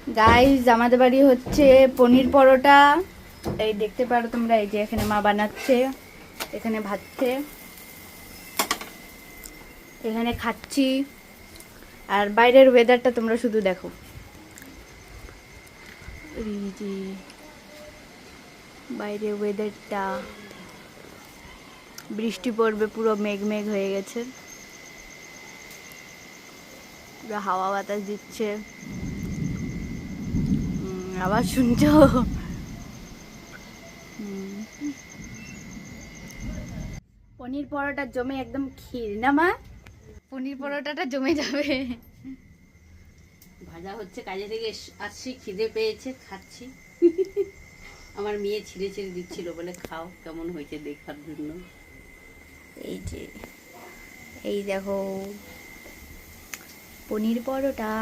Guys আমাদের বাড়ি হচ্ছে পনির পরোটা। এই দেখতে পারো তোমরা, এই যে এখানে মা বানাচ্ছে, এখানে ভাজছে, এখানে খাচ্ছি। আর বাইরের ওয়েদারটা তোমরা শুধু দেখো, এই যে বাইরের ওয়েদারটা, বৃষ্টি পড়বে, পুরো মেঘ মেঘ হয়ে গেছে, পুরো হাওয়া বাতাস দিচ্ছে। আবার শুনছো? পনির পরোটা জমে একদম ক্ষীর না মা? পনির পরোটাটা জমে যাবে। ভাজা হচ্ছে, কাজে থেকে আসছি, খিদে পেয়েছে, খাচ্ছি। আমার মেয়ে ছিঁড়ে ছিঁড়ে দিচ্ছিল, বলে খাও, কেমন হয়েছে দেখার জন্য। এই যে এই দেখো পনির পরোটা।